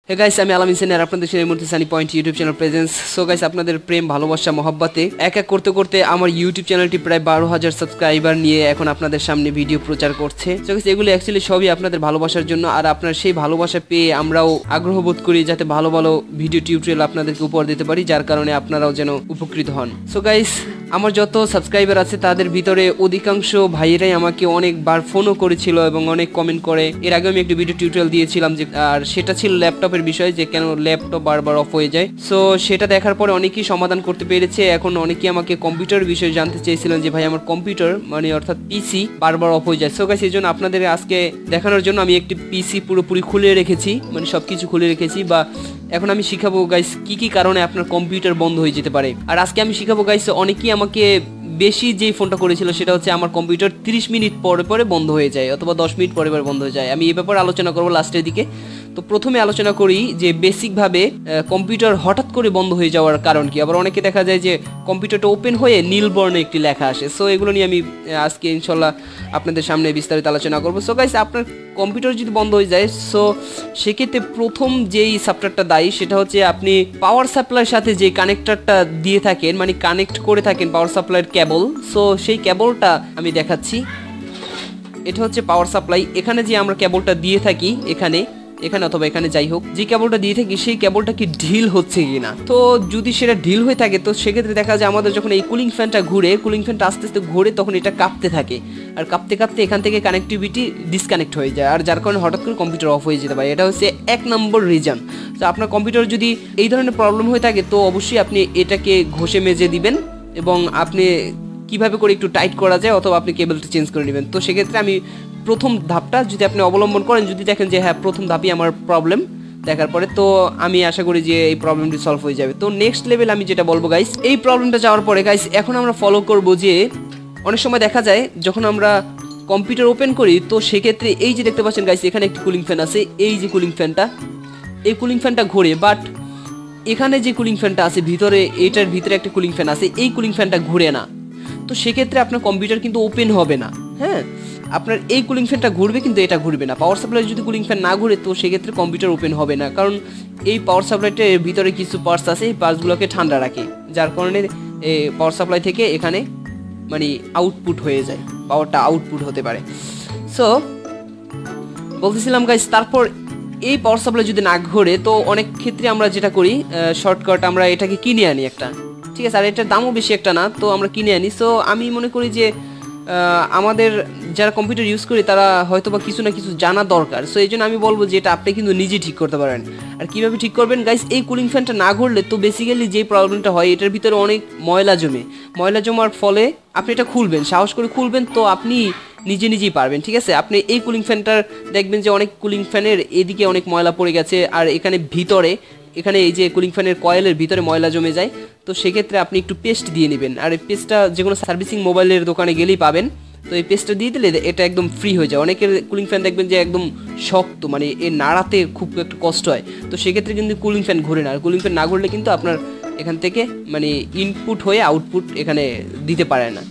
Hey guys, আমি আলামিন সেন আর আপনাদের সাথে এই মুহূর্তে Sunny point YouTube channel presence. So guys, আপনাদের প্রেম ভালোবাসা মহব্বতে এক এক করতে করতে আমার ইউটিউব চ্যানেলটি প্রায় 12,000 সাবস্ক্রাইবার নিয়ে এখন আপনাদের সামনে ভিডিও প্রচার করছে। সো গাইস, এগুলো অ্যাকচুয়ালি সবই আপনাদের ভালোবাসার জন্য, আর আপনার সেই ভালোবাসা পেয়ে আমরাও আগ্রহ বোধ করি যাতে ভালো ভালো ভিডিও টিউটোরিয়াল আপনাদেরকে উপহার দিতে পারি, যার কারণে আপনারাও যেন উপকৃত হন। সো গাইস, আমার যত সাবস্ক্রাইবার আছে তাদের ভিতরে অধিকাংশ ভাইয়েরাই আমাকে অনেকবার ফোনও করেছিল এবং অনেক কমেন্ট করে। এর আগে আমি একটা ভিডিও টিউটোরিয়াল দিয়েছিলাম যে, আর সেটা ছিল ল্যাপটপের বিষয়, যে কেন ল্যাপটপ বারবার অফ হয়ে যায়। সো সেটা দেখার পরে অনেকেই সমাধান করতে পেরেছে। এখন অনেকেই আমাকে কম্পিউটার বিষয়ে জানতে চেয়েছিলেন যে ভাই আমার কম্পিউটার মানে অর্থাৎ পিসি বারবার অফ হয়ে যায়। সো গাইস, এই জন্য আপনাদের আজকে দেখানোর জন্য আমি একটি পিসি পুরোপুরি খুলে রেখেছি, মানে সবকিছু খুলে রেখেছি। বা এখন আমি শিখাবো গাইস কি কি কারণে আপনার কম্পিউটার বন্ধ হয়ে যেতে পারে। আর আজকে আমি শিখাবো গাইস, অনেকেই আমাকে বেশি যেই ফোনটা করেছিল সেটা হচ্ছে আমার কম্পিউটার 30 মিনিট পরে পরে বন্ধ হয়ে যায় অথবা 10 মিনিট পরে পরে বন্ধ হয়ে যায়। আমি এই ব্যাপারে আলোচনা করবো লাস্টের দিকে। তো প্রথমে আলোচনা করি যে বেসিকভাবে কম্পিউটার হঠাৎ করে বন্ধ হয়ে যাওয়ার কারণ কি। আবার অনেকে দেখা যায় যে কম্পিউটারটা ওপেন হয়ে নীল বর্ণে একটি লেখা আসে। সো এগুলো নিয়ে আমি আজকে ইনশাল্লাহ আপনাদের সামনে বিস্তারিত আলোচনা করবো। সো গাইস, আপনার কম্পিউটার যদি বন্ধ হয়ে যায়, সো সেক্ষেত্রে প্রথম যেই সাপ্টারটা দায়ী সেটা হচ্ছে আপনি পাওয়ার সাপ্লাইয়ের সাথে যে কানেক্টরটা দিয়ে থাকেন, মানে কানেক্ট করে থাকেন পাওয়ার সাপ্লাইয়ের কেবল। সো সেই কেবলটা আমি দেখাচ্ছি। এটা হচ্ছে পাওয়ার সাপ্লাই। এখানে যে আমরা কেবলটা দিয়ে থাকি এখানে অথবা এখানে যাই হোক, যে কেবলটা দিয়ে থাকি সেই কেবলটা কি ঢিল হচ্ছে কিনা। তো যদি সেটা ঢিল হয়ে থাকে তো সেক্ষেত্রে দেখা যায় আমাদের যখন এই কুলিং ফ্যানটা ঘুরে, কুলিং ফ্যানটা আস্তে আস্তে ঘুরে, তখন এটা কাঁপতে থাকে। আর কাঁপতে কাঁপতে এখান থেকে কানেক্টিভিটি ডিসকানেক্ট হয়ে যায়, আর যার কারণে হঠাৎ করে কম্পিউটার অফ হয়ে যেতে পারে। এটা হচ্ছে 1 নম্বর রিজন। তো আপনার কম্পিউটার যদি এই ধরনের প্রবলেম হয়ে থাকে তো অবশ্যই আপনি এটাকে ঘষে মেজে দিবেন, এবং আপনি কিভাবে করে একটু টাইট করা যায় অথবা আপনি কেবলটা চেঞ্জ করে নেবেন। তো সেক্ষেত্রে আমি প্রথম ধাপটা যদি আপনি অবলম্বন করেন, যদি দেখেন যে হ্যাঁ প্রথম ধাপই আমার প্রবলেম দেখার পরে, তো আমি আশা করি যে এই প্রবলেমটি সলভ হয়ে যাবে। তো নেক্সট লেভেল আমি যেটা বলবো গাইস, এই প্রবলেমটা যাওয়ার পরে গাইস এখন আমরা ফলো করব যে অনেক সময় দেখা যায় যখন আমরা কম্পিউটার ওপেন করি তো সেক্ষেত্রে এই যে দেখতে পাচ্ছেন গাইস এখানে একটি কুলিং ফ্যান আছে। এই যে কুলিং ফ্যানটা, এই কুলিং ফ্যানটা ঘোরে, বাট এখানে যে কুলিং ফ্যানটা আছে ভিতরে, এটার ভিতরে একটা কুলিং ফ্যান আছে, এই কুলিং ফ্যানটা ঘুরে না। তো সেক্ষেত্রে আপনার কম্পিউটার কিন্তু ওপেন হবে না। হ্যাঁ, আপনার এই কুলিং ফ্যানটা ঘুরবে কিন্তু এটা ঘুরবে না। পাওয়ার সাপ্লাই যদি কুলিং ফ্যান না ঘুরে তো সেক্ষেত্রে কম্পিউটার ওপেন হবে না, কারণ এই পাওয়ার সাপ্লাইটার ভিতরে কিছু পার্টস আছে, এই পার্টসগুলোকে ঠান্ডা রাখে, যার কারণে এই পাওয়ার সাপ্লাই থেকে এখানে মানে আউটপুট হয়ে যায়, পাওয়ারটা আউটপুট হতে পারে। সো বলতেছিলাম গাইস, তারপর এই পাওয়ার সাপ্লাই যদি না ঘোরে তো অনেক ক্ষেত্রে আমরা যেটা করি শর্টকাট আমরা এটাকে কিনে আনি একটা, ঠিক আছে, আর এটার দামও বেশি একটা না, তো আমরা কিনে আনি। সো আমি মনে করি যে আমাদের যারা কম্পিউটার ইউজ করি তারা হয়তো বা কিছু না কিছু জানা দরকার। সো এই জন্য আমি বলবো যে এটা আপনি কিন্তু নিজে ঠিক করতে পারেন। আর কীভাবে ঠিক করবেন গাইস, এই কুলিং ফ্যানটা না ঘুরলে তো বেসিক্যালি যে প্রবলেমটা হয় এটার ভিতরে অনেক ময়লা জমে, ময়লা জমার ফলে আপনি এটা খুলবেন, সাহস করে খুলবেন তো আপনি নিজে নিজেই পারবেন, ঠিক আছে। আপনি এই কুলিং ফ্যানটার দেখবেন যে অনেক কুলিং ফ্যানের এদিকে অনেক ময়লা পড়ে গেছে, আর এখানে ভিতরে এখানে এই যে কুলিং ফ্যানের কয়েলের ভিতরে ময়লা জমে যায়। তো সেক্ষেত্রে আপনি একটু পেস্ট দিয়ে নেবেন, আর এই পেস্টটা যে কোনো সার্ভিসিং মোবাইলের দোকানে গেলেই পাবেন। তো এই পেস্টটা দিয়ে দিলে এটা একদম ফ্রি হয়ে যায়। অনেকের কুলিং ফ্যান দেখবেন যে একদম শক্ত, মানে এর নাড়াতে খুব একটু কষ্ট হয়, তো সেক্ষেত্রে কিন্তু কুলিং ফ্যান ঘুরে না। আর কুলিং ফ্যান না ঘুরলে কিন্তু আপনার এখান থেকে মানে ইনপুট হয়ে আউটপুট এখানে দিতে পারে না।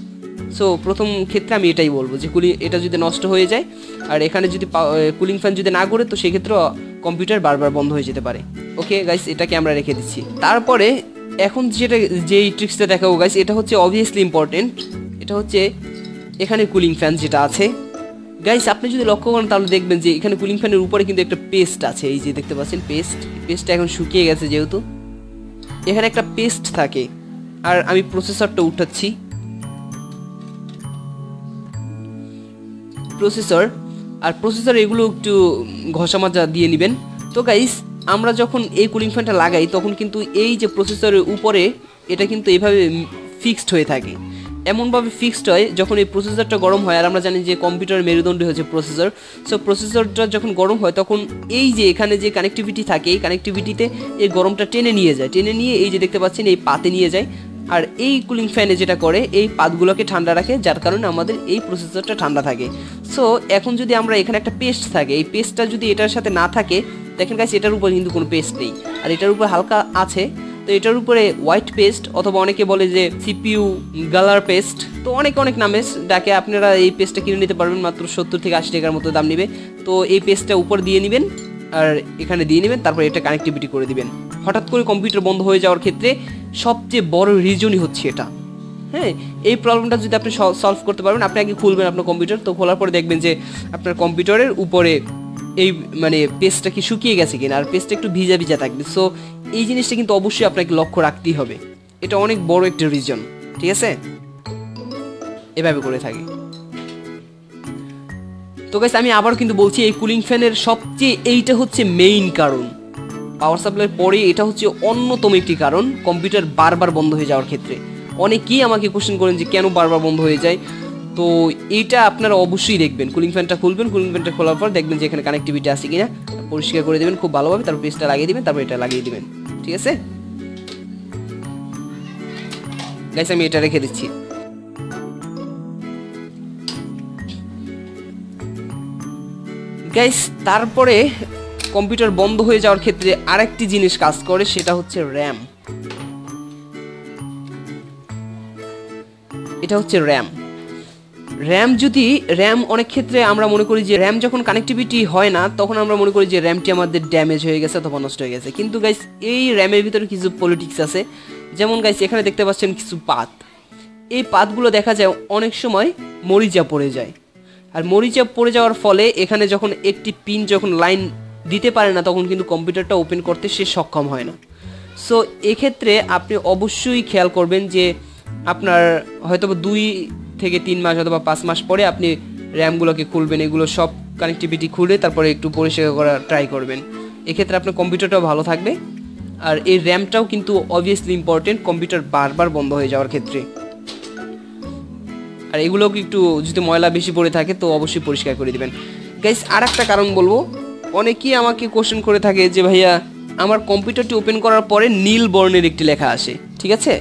সো প্রথম ক্ষেত্রে আমি এটাই বলবো যে এটা যদি নষ্ট হয়ে যায় আর এখানে যদি কুলিং ফ্যান যদি না ঘুরে তো সেক্ষেত্রে কম্পিউটার বারবার বন্ধ হয়ে যেতে পারে। ওকে গাইস, এটাকে আমরা রেখে দিচ্ছি। তারপরে এখন যেই ট্রিক্সটা দেখাবো গাইস, এটা হচ্ছে অবভিয়াসলি ইম্পর্টেন্ট। এটা হচ্ছে এখানে কুলিং ফ্যান যেটা আছে গাইস, আপনি যদি লক্ষ্য করেন তাহলে দেখবেন যে এখানে কুলিং ফ্যানের উপরে কিন্তু একটা পেস্ট আছে। এই যে দেখতে পাচ্ছেন পেস্টটা এখন শুকিয়ে গেছে, যেহেতু এখানে একটা পেস্ট থাকে। আর আমি প্রসেসরটা উঠাচ্ছি, প্রসেসর এগুলো একটু ঘষা মাজা দিয়ে নেবেন। তো গাইস, আমরা যখন এই কুলিং ফ্যানটা লাগাই তখন কিন্তু এই যে প্রসেসরের উপরে এটা কিন্তু এইভাবে ফিক্সড হয়ে থাকে, এমনভাবে ফিক্সড হয় যখন এই প্রসেসরটা গরম হয়। আর আমরা জানি যে কম্পিউটারের মেরুদণ্ড হচ্ছে প্রসেসর। সো প্রসেসরটা যখন গরম হয় তখন এই যে এখানে যে কানেক্টিভিটি থাকে এই কানেক্টিভিটিতে এই গরমটা টেনে নিয়ে এই যে দেখতে পাচ্ছেন এই পাতে নিয়ে যায়। আর এই কুলিং ফ্যানে যেটা করে এই পাতগুলোকে ঠান্ডা রাখে, যার কারণে আমাদের এই প্রসেসরটা ঠান্ডা থাকে। সো এখন যদি আমরা এখানে একটা পেস্ট থাকে, এই পেস্টটা যদি এটার সাথে না থাকে, দেখেন গাইস এটার উপর কিন্তু কোনো পেস্ট নেই, আর এটার উপর হালকা আছে। তো এটার উপরে হোয়াইট পেস্ট অথবা অনেকে বলে যে সিপিইউ গালার পেস্ট, তো অনেক নামে ডাকে। আপনারা এই পেস্টটা কিনে নিতে পারবেন, মাত্র 70 থেকে 80 টাকার মতো দাম নেবে। তো এই পেস্টটা উপর দিয়ে নেবেন, আর এখানে দিয়ে নেবেন, তারপর এটা কানেক্টিভিটি করে দিবেন। হঠাৎ করে কম্পিউটার বন্ধ হয়ে যাওয়ার ক্ষেত্রে সবচেয়ে বড় রিজনই হচ্ছে এটা। হ্যাঁ, এই প্রবলেমটা যদি আপনি সলভ করতে পারবেন, আপনি আগে খুলবেন আপনার কম্পিউটার, তো খোলার পরে দেখবেন যে আপনার কম্পিউটারের উপরে এই মানে পেজটা কি শুকিয়ে গেছে কিনা, আর পেজটা একটু ভিজা ভিজা থাকবে। সো এই জিনিসটা কিন্তু অবশ্যই আপনাকে লক্ষ্য রাখতেই হবে, এটা অনেক বড় একটা রিজন। ঠিক আছে, এভাবে করে থাকি। তো গাইস আমি আবার কিন্তু বলছি, এই কুলিং ফ্যানের সবচেয়ে এইটা হচ্ছে মেইন কারণ, পাওয়ার সাপ্লাইয়ের পরে এটা হচ্ছে অন্যতম একটি কারণ কম্পিউটার বারবার বন্ধ হয়ে যাওয়ার ক্ষেত্রে। অনেকেই আমাকে কোশ্চেন করেন যে কেন বারবার বন্ধ হয়ে যায়। তো এইটা আপনারা অবশ্যই দেখবেন, কুলিং ফ্যানটা খুলবেন, কুলিং ফ্যানটা খোলার পর দেখবেন যে এখানে কানেক্টিভিটি আছে কিনা, পরিষ্কার করে দেবেন খুব ভালোভাবে, তারপর পেজটা লাগিয়ে দিবেন, তারপর এটা লাগিয়ে দিবেন। ঠিক আছে গাইস, আমি এটা রেখে দিচ্ছি। গাইস তারপরে কম্পিউটার বন্ধ হয়ে যাওয়ার ক্ষেত্রে আরেকটি জিনিস কাজ করে, সেটা হচ্ছে র্যাম। এটা হচ্ছে র্যাম অনেক ক্ষেত্রে আমরা মনে করি যে র্যাম যখন কানেক্টিভিটি হয় না, তখন আমরা মনে করি যে র্যামটি আমাদের ড্যামেজ হয়ে গেছে অথবা নষ্ট হয়ে গেছে। কিন্তু গাইস এই র্যামের ভিতরে কিছু পলিটিক্স আছে। যেমন গাইস এখানে দেখতে পাচ্ছেন কিছু পাত, এই পাতগুলো দেখা যায় অনেক সময় মরিচা পড়ে যায়, আর মরিচা পড়ে যাওয়ার ফলে এখানে যখন একটি পিন যখন লাইন দিতে পারে না, তখন কিন্তু কম্পিউটারটা ওপেন করতে সে সক্ষম হয় না। সো এক্ষেত্রে আপনি অবশ্যই খেয়াল করবেন যে আপনার হয়তো 2 থেকে 3 মাস অথবা 5 মাস পরে আপনি র্যামগুলোকে খুলবেন, এগুলো সব কানেক্টিভিটি খুলে তারপরে একটু পরিষ্কার করার ট্রাই করবেন। এক্ষেত্রে আপনার কম্পিউটারটাও ভালো থাকবে, আর এই র্যামটাও কিন্তু অবভিয়াসলি ইম্পর্টেন্ট কম্পিউটার বারবার বন্ধ হয়ে যাওয়ার ক্ষেত্রে। আর এগুলোকে একটু যদি ময়লা বেশি পড়ে থাকে তো অবশ্যই পরিষ্কার করে দিবেন। গাইস আর একটা কারণ বলবো, অনেকেই আমাকে কোশ্চেন করে থাকে যে ভাইয়া আমার কম্পিউটারটি ওপেন করার পরে নীল বর্ণের একটি লেখা আসে। ঠিক আছে,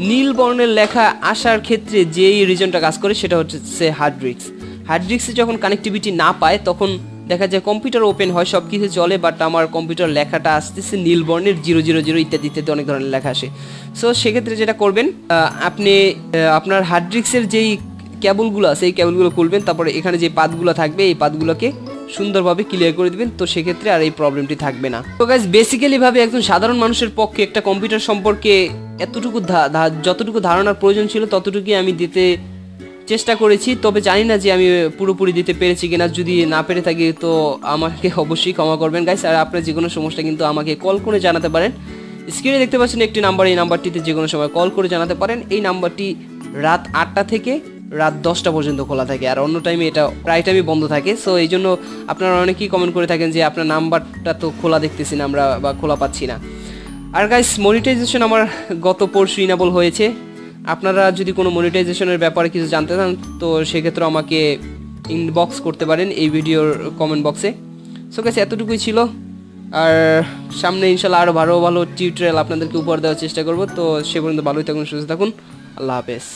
নীল বর্ণের লেখা আসার ক্ষেত্রে যেই রিজনটা কাজ করে সেটা হচ্ছে হার্ড ডিস্কে যখন কানেক্টিভিটি না পায়, তখন দেখা যায় কম্পিউটার ওপেন হয়, সব কিছু চলে, বাট আমার কম্পিউটার লেখাটা আসতেছে নীল বর্ণের 000 ইত্যাদি ইত্যাদি অনেক ধরনের লেখা আসে। সো সেক্ষেত্রে যেটা করবেন, আপনি আপনার হার্ড ডিস্কের যেই কেবলগুলো আছে এই কেবলগুলো খুলবেন, তারপরে এখানে যে পাতগুলো থাকবে এই পাতগুলোকে সুন্দরভাবে ক্লিয়ার করে দিবেন, তো সেক্ষেত্রে আর এই প্রবলেমটি থাকবে না। তো গাইস বেসিক্যালি ভাবে একজন সাধারণ মানুষের পক্ষে একটা কম্পিউটার সম্পর্কে এতটুকু যতটুকু ধারণার প্রয়োজন ছিল ততটুকুই আমি দিতে চেষ্টা করেছি, তবে জানি না যে আমি পুরোপুরি দিতে পেরেছি কিনা। যদি না পেরে থাকি তো আমাকে অবশ্যই ক্ষমা করবেন গাইস। আর আপনার যে কোনো সমস্যা কিন্তু আমাকে কল করে জানাতে পারেন। স্ক্রিনে দেখতে পাচ্ছেন একটি নাম্বার, এই নাম্বারটিতে যে কোনো সময় কল করে জানাতে পারেন। এই নাম্বারটি রাত 8টা থেকে রাত 10টা পর্যন্ত খোলা থাকে, আর অন্য টাইমে এটা প্রায় টাইমই বন্ধ থাকে। সো এই জন্য আপনারা অনেকেই কমেন্ট করে থাকেন যে আপনার নাম্বারটা তো খোলা দেখতেছি না আমরা, বা খোলা পাচ্ছি না। আর গাইস মনিটাইজেশন আমার গত পরশু ইনেবল হয়েছে। আপনারা যদি কোনো মনিটাইজেশনের ব্যাপারে কিছু জানতে চান তো সেক্ষেত্রে আমাকে ইনবক্স করতে পারেন এই ভিডিওর কমেন্ট বক্সে। সো গাইস এতটুকুই ছিল, আর সামনে ইনশাল্লাহ আরও ভালো ভালো টিউটোরিয়াল আপনাদেরকে উপহার দেওয়ার চেষ্টা করব। তো সে পর্যন্ত ভালোই থাকুন, সুস্থ থাকুন, আল্লাহ হাফেজ।